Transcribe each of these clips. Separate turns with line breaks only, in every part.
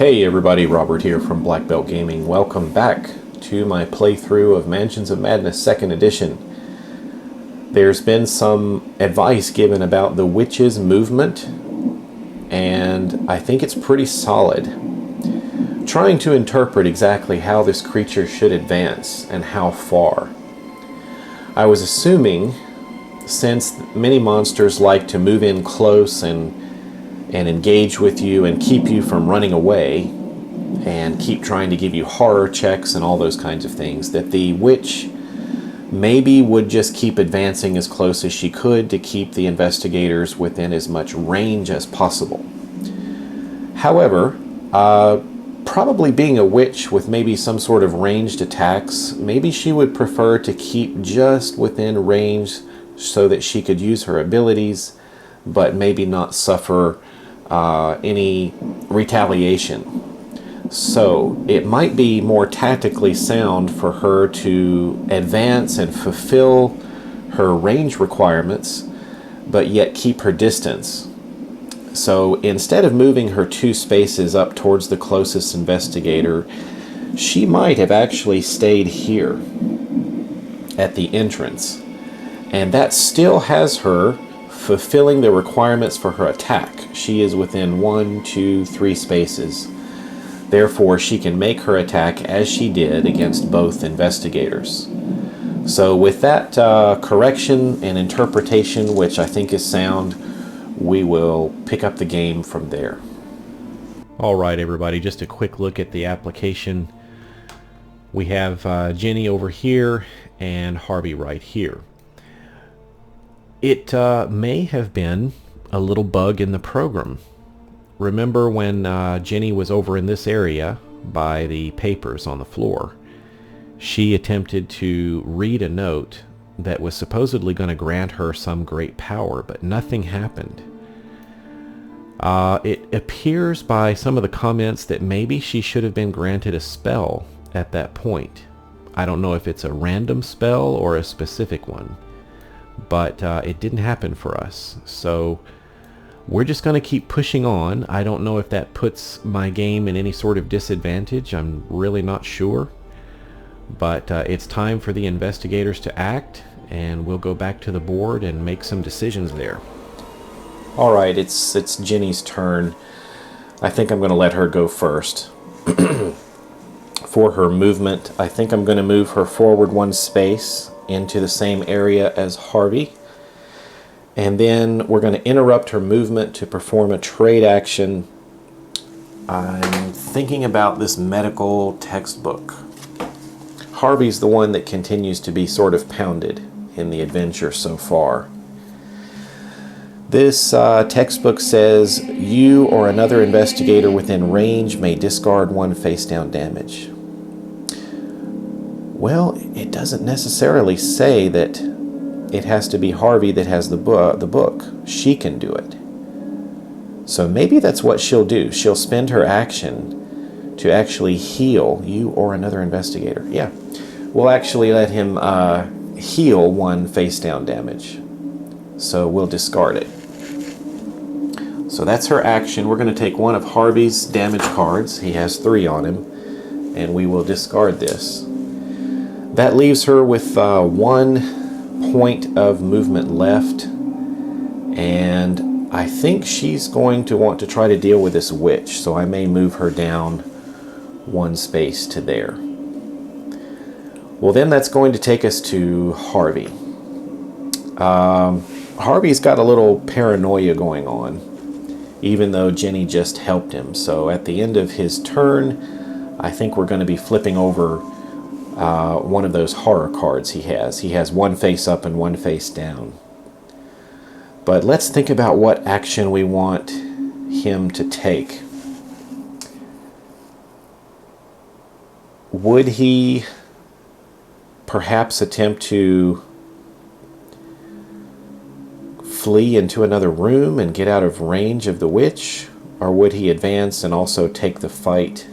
Hey everybody, Robert here from Black Belt Gaming. Welcome back to my playthrough of Mansions of Madness 2nd Edition. There's been some advice given about the witch's movement, and I think it's pretty solid. Trying to interpret exactly how this creature should advance and how far. I was assuming, since many monsters like to move in close and engage with you and keep you from running away and keep trying to give you horror checks and all those kinds of things, that the witch maybe would just keep advancing as close as she could to keep the investigators within as much range as possible. However, probably being a witch with maybe some sort of ranged attacks, maybe she would prefer to keep just within range so that she could use her abilities, but maybe not suffer any retaliation. So it might be more tactically sound for her to advance and fulfill her range requirements, but yet keep her distance. So instead of moving her 2 spaces up towards the closest investigator, she might have actually stayed here at the entrance. And that still has her fulfilling the requirements for her attack. She is within 1, 2, 3 spaces. Therefore, she can make her attack as she did against both investigators. So with that correction and interpretation, which I think is sound, we will pick up the game from there. Alright everybody, just a quick look at the application. We have Jenny over here and Harvey right here. It may have been a little bug in the program. Remember when Jenny was over in this area by the papers on the floor? She attempted to read a note that was supposedly going to grant her some great power, but nothing happened. It appears by some of the comments that maybe she should have been granted a spell at that point. I don't know if it's a random spell or a specific one. But it didn't happen for us, so we're just going to keep pushing on. I don't know if that puts my game in any sort of disadvantage. I'm really not sure, but it's time for the investigators to act, and we'll go back to the board and make some decisions there. Alright, it's Jenny's turn. I think I'm going to let her go first. For her movement, I think I'm going to move her forward 1 space into the same area as Harvey, and then we're going to interrupt her movement to perform a trade action. I'm thinking about this medical textbook. Harvey's the one that continues to be sort of pounded in the adventure so far. This textbook says you or another investigator within range may discard 1 face down damage. Well, it doesn't necessarily say that it has to be Harvey that has the book. She can do it. So maybe that's what she'll do. She'll spend her action to actually heal you or another investigator. Yeah, we'll actually let him heal 1 face down damage. So we'll discard it. So that's her action. We're going to take 1 of Harvey's damage cards. He has 3 on him. And we will discard this. That leaves her with 1 point of movement left, and I think she's going to want to try to deal with this witch, so I may move her down 1 space to there. Well, then that's going to take us to Harvey. Harvey's got a little paranoia going on, even though Jenny just helped him. So at the end of his turn, I think we're going to be flipping over 1 of those horror cards he has. He has 1 face up and 1 face down. But let's think about what action we want him to take. Would he perhaps attempt to flee into another room and get out of range of the witch? Or would he advance and also take the fight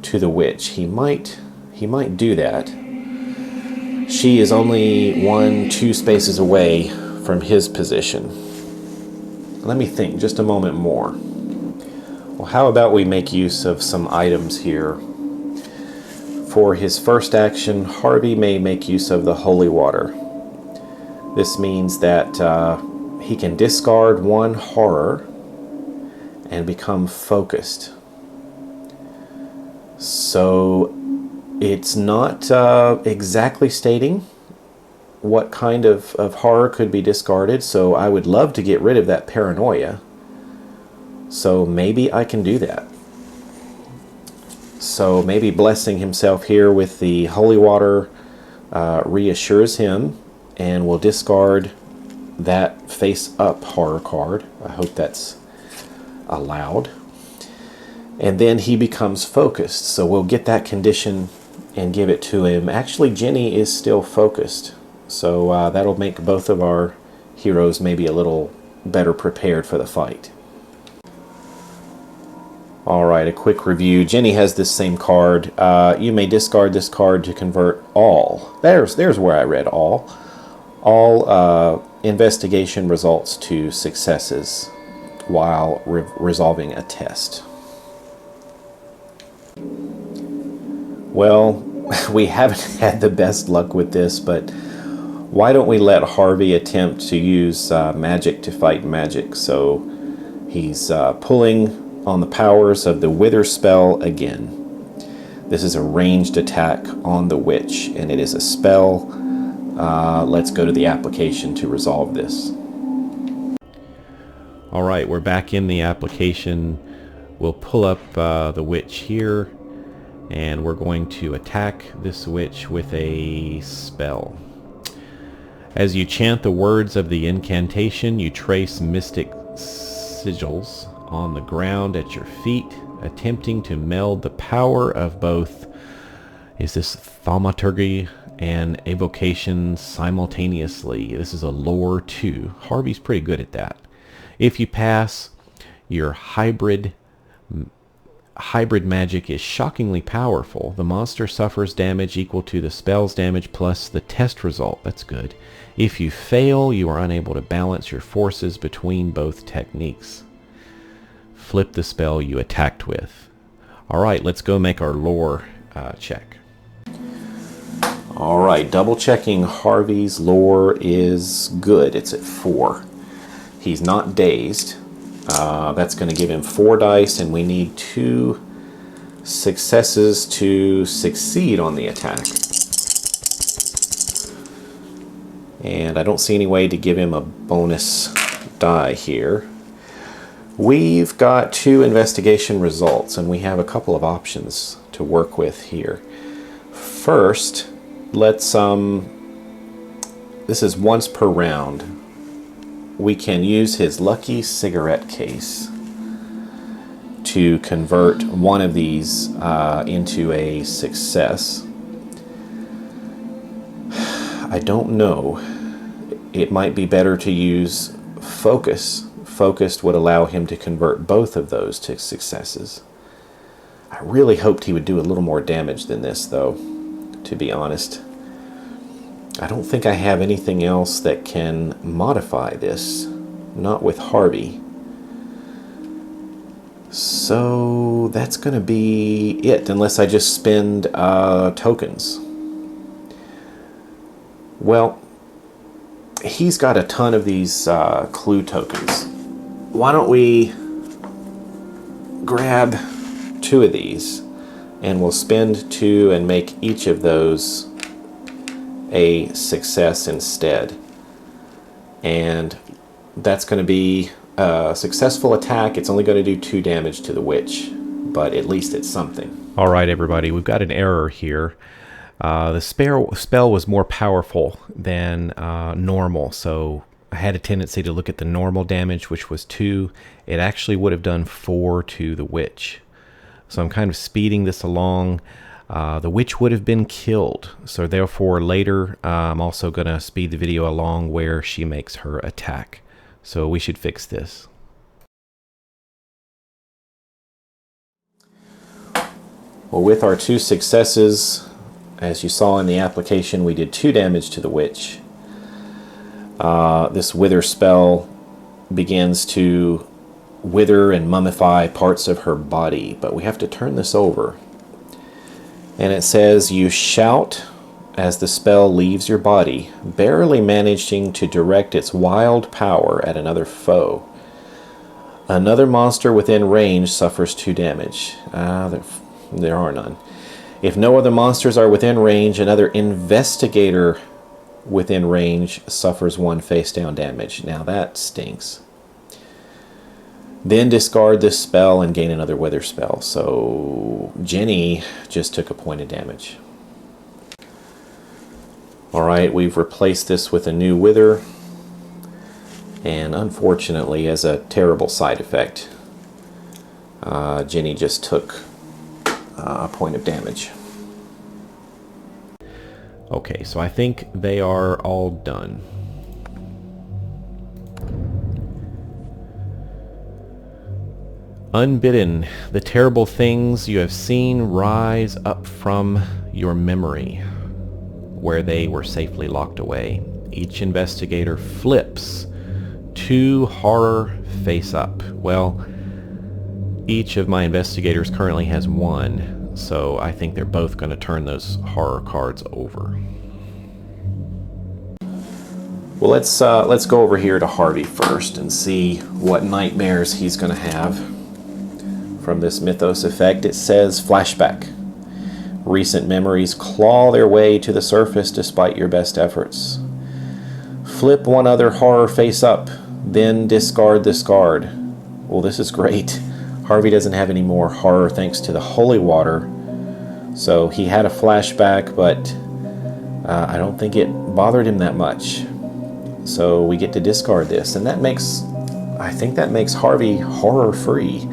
to the witch? He might do that. She is only 1, 2 spaces away from his position. Let me think just a moment more. Well, how about we make use of some items here? For his first action, Harvey may make use of the holy water. This means that he can discard one horror and become focused. So it's not exactly stating what kind of horror could be discarded, so I would love to get rid of that paranoia. So maybe I can do that. So maybe blessing himself here with the holy water reassures him, and will discard that face-up horror card. I hope that's allowed. And then he becomes focused, so we'll get that condition and give it to him. Actually, Jenny is still focused, so that'll make both of our heroes maybe a little better prepared for the fight. Alright, a quick review. Jenny has this same card. You may discard this card to convert all. There's where I read all. All investigation results to successes while resolving a test. Well, we haven't had the best luck with this, but why don't we let Harvey attempt to use magic to fight magic? So he's pulling on the powers of the Wither spell again. This is a ranged attack on the witch, and it is a spell. Let's go to the application to resolve this. Alright, we're back in the application. We'll pull up the witch here, and we're going to attack this witch with a spell. As you chant the words of the incantation, you trace mystic sigils on the ground at your feet, attempting to meld the power of both, is this thaumaturgy and evocation simultaneously. This is a lore 2. Harvey's pretty good at that. If you pass, your hybrid magic is shockingly powerful. The monster suffers damage equal to the spell's damage plus the test result. That's good. If you fail, you are unable to balance your forces between both techniques. Flip the spell you attacked with. Alright, let's go make our lore check. Alright, double checking Harvey's lore is good. It's at 4. He's not dazed. That's going to give him 4 dice, and we need 2 successes to succeed on the attack. And I don't see any way to give him a bonus die here. We've got 2 investigation results, and we have a couple of options to work with here. First, let's this is once per round. We can use his lucky cigarette case to convert one of these into a success. I don't know. It might be better to use focus. Focused would allow him to convert both of those to successes. I really hoped he would do a little more damage than this, though, to be honest. I don't think I have anything else that can modify this. Not with Harvey. So that's going to be it, unless I just spend tokens. Well, he's got a ton of these clue tokens. Why don't we grab 2 of these, and we'll spend 2 and make each of those a success instead. And that's going to be a successful attack. It's only going to do 2 damage to the witch, but at least it's something. Alright everybody, we've got an error here. The spell was more powerful than normal, so I had a tendency to look at the normal damage, which was 2. It actually would have done 4 to the witch. So I'm kind of speeding this along. The witch would have been killed, so therefore later I'm also going to speed the video along where she makes her attack. So we should fix this. Well, with our 2 successes, as you saw in the application, we did 2 damage to the witch. This wither spell begins to wither and mummify parts of her body. But we have to turn this over. And it says, you shout as the spell leaves your body, barely managing to direct its wild power at another foe. Another monster within range suffers 2 damage. There are none. If no other monsters are within range, another investigator within range suffers 1 face down damage. Now that stinks. Then discard this spell and gain another wither spell. So Jenny just took a point of damage. Alright, we've replaced this with a new wither. And unfortunately, as a terrible side effect, Jenny just took a point of damage. Okay, so I think they are all done. Unbidden, the terrible things you have seen rise up from your memory, where they were safely locked away. Each investigator flips 2 horror face up. Well, each of my investigators currently has 1, so I think they're both going to turn those horror cards over. Well, let's go over here to Harvey first and see what nightmares he's going to have from this Mythos effect. It says flashback. Recent memories claw their way to the surface despite your best efforts. Flip 1 other horror face up, then discard this card. Well, this is great. Harvey doesn't have any more horror thanks to the holy water. So he had a flashback, but I don't think it bothered him that much. So we get to discard this, and I think that makes Harvey horror free.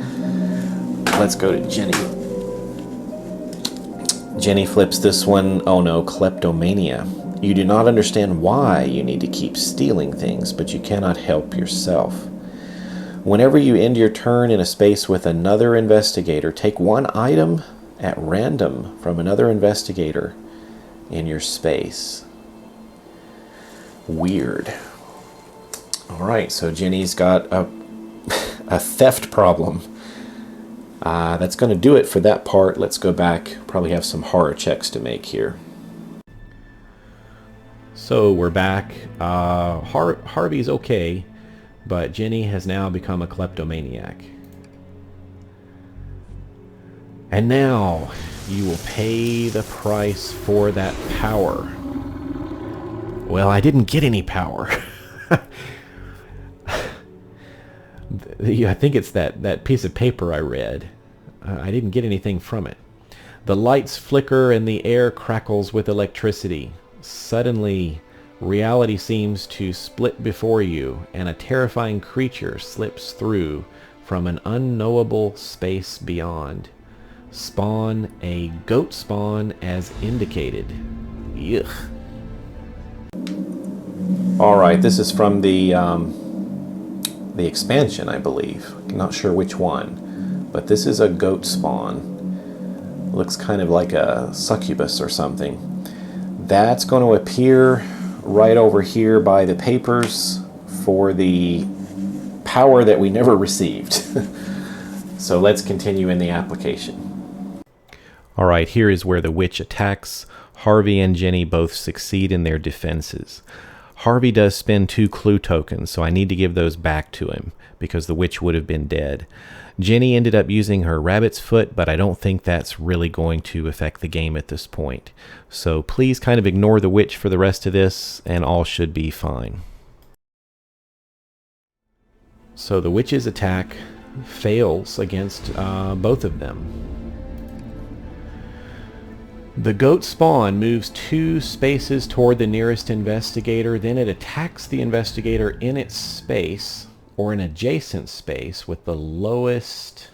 Let's go to Jenny. Jenny flips this one. Oh no, kleptomania. You do not understand why you need to keep stealing things, but you cannot help yourself. Whenever you end your turn in a space with another investigator, take 1 item at random from another investigator in your space. Weird. Alright, so Jenny's got a theft problem. That's going to do it for that part. Let's go back. Probably have some horror checks to make here. So we're back. Harvey's okay, but Jenny has now become a kleptomaniac. And now you will pay the price for that power. Well, I didn't get any power. I think it's that piece of paper I read. I didn't get anything from it. The lights flicker and the air crackles with electricity. Suddenly, reality seems to split before you, and a terrifying creature slips through from an unknowable space beyond. Spawn a goat spawn as indicated. Yuck. Alright, this is from the expansion, I believe. I'm not sure which one, but this is a goat spawn. Looks kind of like a succubus or something. That's going to appear right over here by the papers for the power that we never received. So let's continue in the application. Alright, here is where the witch attacks. Harvey and Jenny both succeed in their defenses. Harvey does spend 2 clue tokens, so I need to give those back to him, because the witch would have been dead. Jenny ended up using her rabbit's foot, but I don't think that's really going to affect the game at this point. So please kind of ignore the witch for the rest of this, and all should be fine. So the witch's attack fails against both of them. The goat spawn moves 2 spaces toward the nearest investigator, then it attacks the investigator in its space, or an adjacent space, with the lowest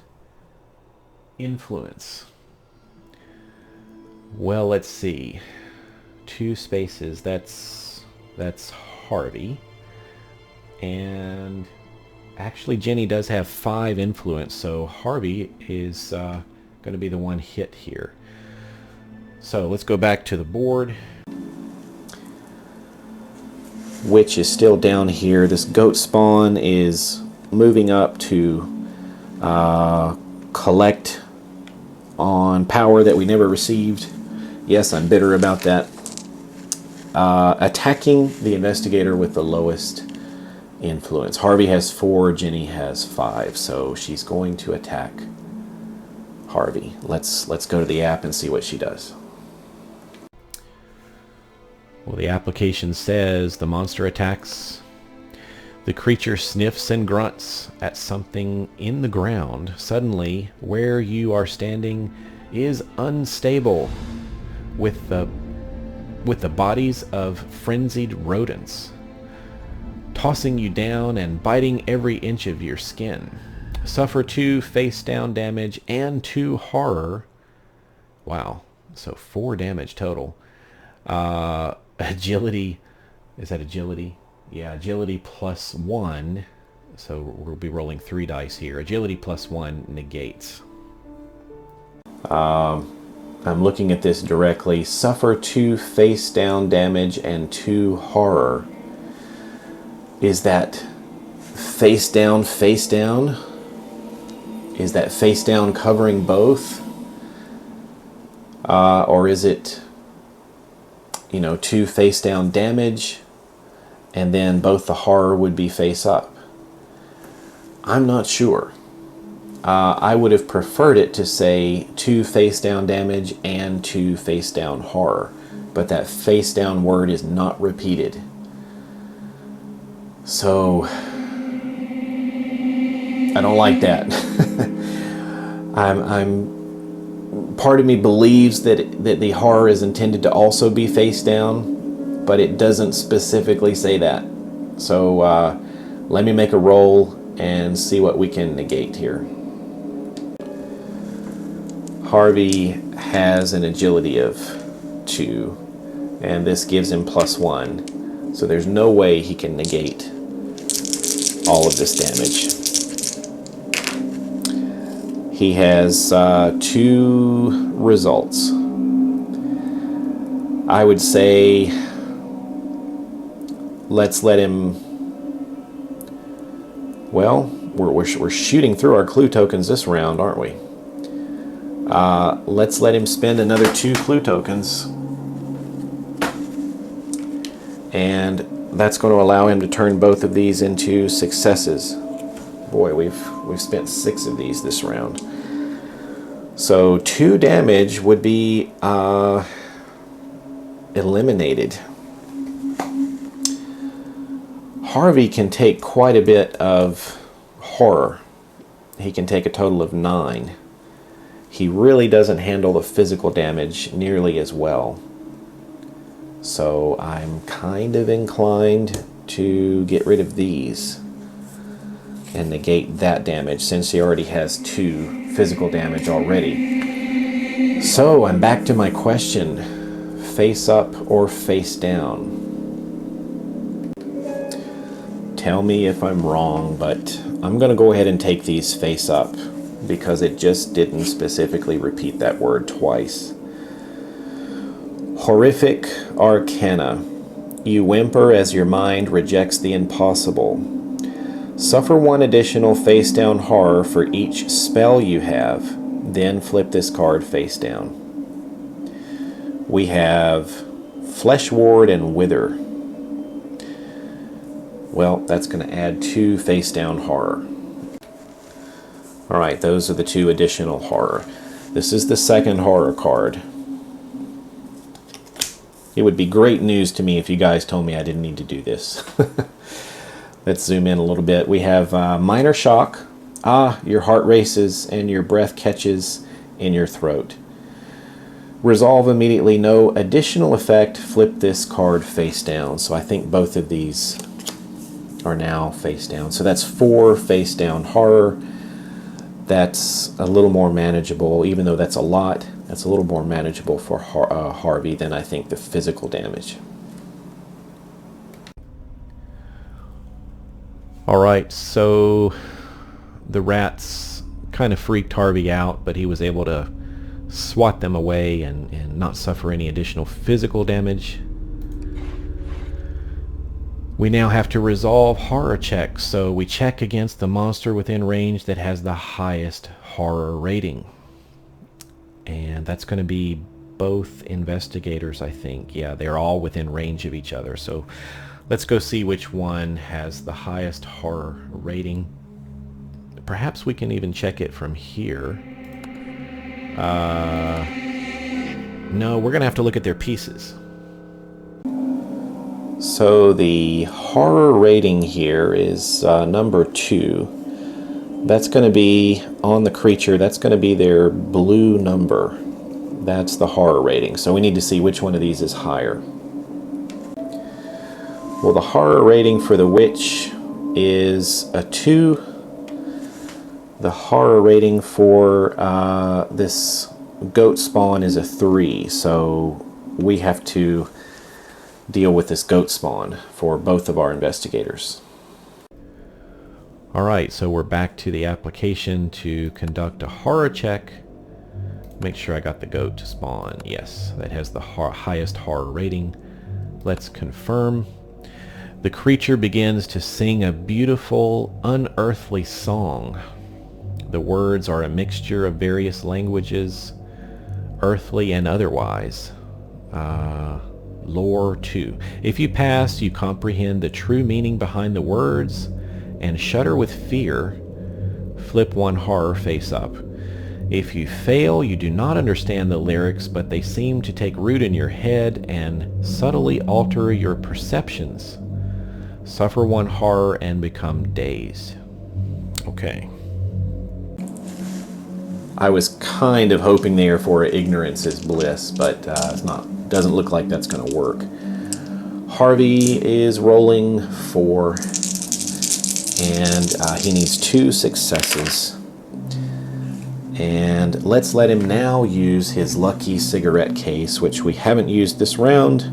influence. Well, let's see. 2 spaces, that's Harvey. And actually Jenny does have 5 influence, so Harvey is going to be the one hit here. So let's go back to the board. Witch is still down here. This goat spawn is moving up to collect on power that we never received. Yes, I'm bitter about that. Attacking the investigator with the lowest influence. Harvey has 4, Jenny has 5, so she's going to attack Harvey. Let's go to the app and see what she does. Well, the application says the monster attacks. The creature sniffs and grunts at something in the ground. Suddenly, where you are standing is unstable with the bodies of frenzied rodents tossing you down and biting every inch of your skin. Suffer 2 face down damage and 2 horror. Wow, so 4 damage total. Agility, is that agility? Yeah, agility +1. So we'll be rolling 3 dice here. Agility +1 negates. I'm looking at this directly. Suffer 2 face down damage and 2 horror. Is that face down, face down? Is that face down covering both? Or is it, 2 face down damage and then both the horror would be face up? I'm not sure. I would have preferred it to say 2 face down damage and 2 face down horror, but that face down word is not repeated. So I don't like that. Part of me believes that the horror is intended to also be face down, but it doesn't specifically say that. So let me make a roll and see what we can negate here. Harvey has an agility of 2, and this gives him +1. So there's no way he can negate all of this damage. He has 2 results. I would say let's let him... Well, we're shooting through our clue tokens this round, aren't we? Let's let him spend another 2 clue tokens. And that's going to allow him to turn both of these into successes. Boy, we've spent 6 of these this round. So 2 damage would be eliminated. Harvey can take quite a bit of horror. He can take a total of 9. He really doesn't handle the physical damage nearly as well. So I'm kind of inclined to get rid of these and negate that damage since he already has 2 physical damage already. So I'm back to my question. Face up or face down? Tell me if I'm wrong, but I'm going to go ahead and take these face up because it just didn't specifically repeat that word twice. Horrific Arcana. You whimper as your mind rejects the impossible. Suffer 1 additional face down horror for each spell you have, then flip this card face down. We have Flesh Ward and Wither. Well, that's going to add 2 face down horror. Alright, those are the 2 additional horror. This is the second horror card. It would be great news to me if you guys told me I didn't need to do this. Let's zoom in a little bit. We have Minor Shock. Your heart races and your breath catches in your throat. Resolve immediately, no additional effect. Flip this card face down. So I think both of these are now face down. So that's 4 face down horror. That's a little more manageable, even though that's a lot. That's a little more manageable for Harvey than I think the physical damage. Alright, so the rats kind of freaked Harvey out, but he was able to swat them away and not suffer any additional physical damage. We now have to resolve horror checks, so we check against the monster within range that has the highest horror rating. And that's going to be both investigators, I think. Yeah, they're all within range of each other. So let's go see which one has the highest horror rating. Perhaps we can even check it from here. No, we're going to have to look at their pieces. So the horror rating here is number 2. That's going to be on the creature. That's going to be their blue number. That's the horror rating. So we need to see which one of these is higher. Well, the horror rating for the witch is a 2. The horror rating for this goat spawn is a 3. So we have to deal with this goat spawn for both of our investigators. Alright, so we're back to the application to conduct a horror check. Make sure I got the goat to spawn. Yes, that has the highest horror rating. Let's confirm. The creature begins to sing a beautiful, unearthly song. The words are a mixture of various languages, earthly and otherwise. Lore 2. If you pass, you comprehend the true meaning behind the words and shudder with fear. Flip 1 horror face up. If you fail, you do not understand the lyrics, but they seem to take root in your head and subtly alter your perceptions. Suffer 1 horror and become dazed. Okay. I was kind of hoping there for ignorance is bliss, but it's not. Doesn't look like that's going to work. Harvey is rolling 4, and he needs 2 successes. And let's let him now use his lucky cigarette case, which we haven't used this round,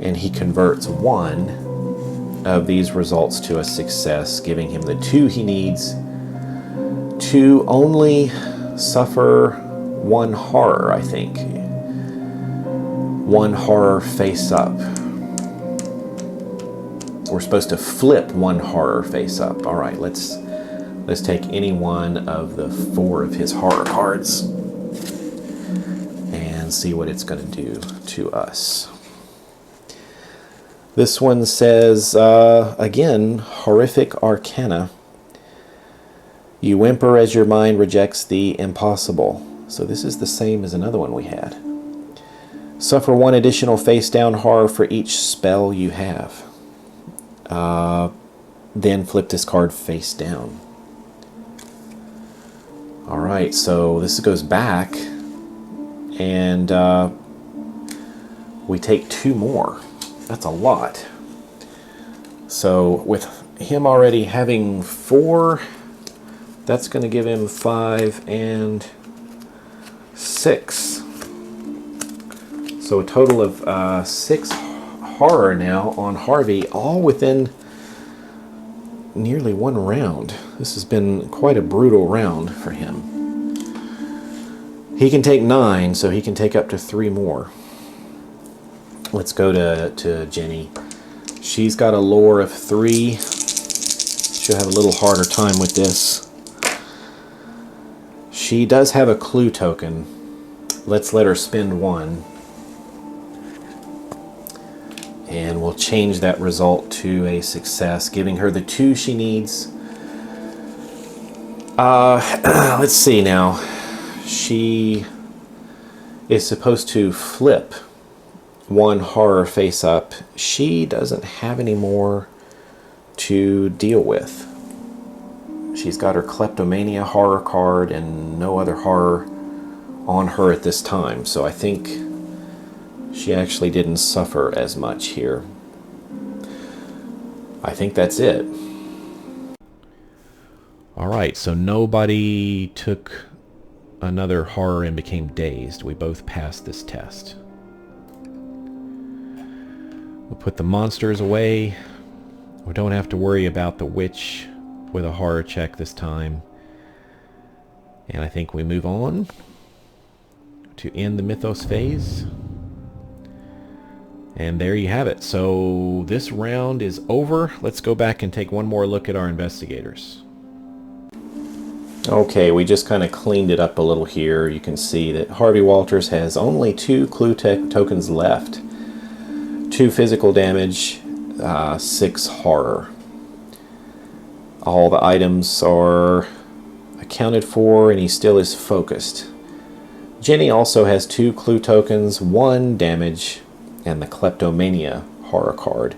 and he converts 1 of these results to a success, giving him the 2 he needs to only suffer 1 horror, I think. 1 horror face up. We're supposed to flip 1 horror face up. All right, let's take any one of the 4 of his horror cards and see what it's going to do to us. This one says, again, horrific arcana. You whimper as your mind rejects the impossible. So this is the same as another one we had. Suffer 1 additional face-down horror for each spell you have. Then flip this card face down. Alright, so this goes back, and we take 2 more. That's a lot. So with him already having 4, that's going to give him 5 and 6. So a total of 6 horror now on Harvey, all within nearly 1 round. This has been quite a brutal round for him. He can take 9, so he can take up to 3 more. Let's go to Jenny. She's got a lore of 3. She'll have a little harder time with this. She does have a clue token. Let's let her spend 1. And we'll change that result to a success, giving her the 2 she needs. Let's see now. She is supposed to flip 1 horror face up. She doesn't have any more to deal with. She's got her kleptomania horror card and no other horror on her at this time. So I think she actually didn't suffer as much here. I think that's it. Alright, so nobody took another horror and became dazed. We both passed this test. We'll put the monsters away. We don't have to worry about the witch with a horror check this time. And I think we move on to end the Mythos phase. And there you have it. So this round is over. Let's go back and take one more look at our investigators. Okay, we just kind of cleaned it up a little here. You can see that Harvey Walters has only 2 clue tokens left. 2 physical damage, 6 horror. All the items are accounted for, and he still is focused. Jenny also has 2 clue tokens, 1 damage, and the Kleptomania horror card.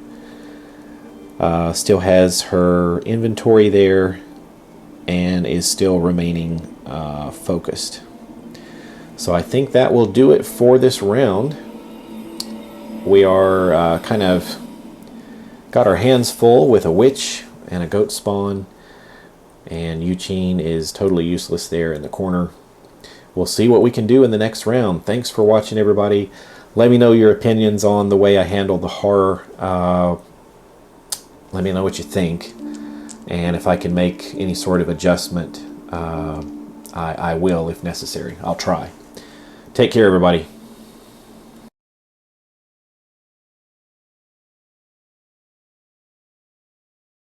Still has her inventory there, and is still remaining focused. So I think that will do it for this round. We are kind of got our hands full with a witch and a goat spawn, and Eugene is totally useless there in the corner. We'll see what we can do in the next round. Thanks for watching, everybody. Let me know your opinions on the way I handled the horror. Let me know what you think. And if I can make any sort of adjustment, I will if necessary. I'll try. Take care, everybody.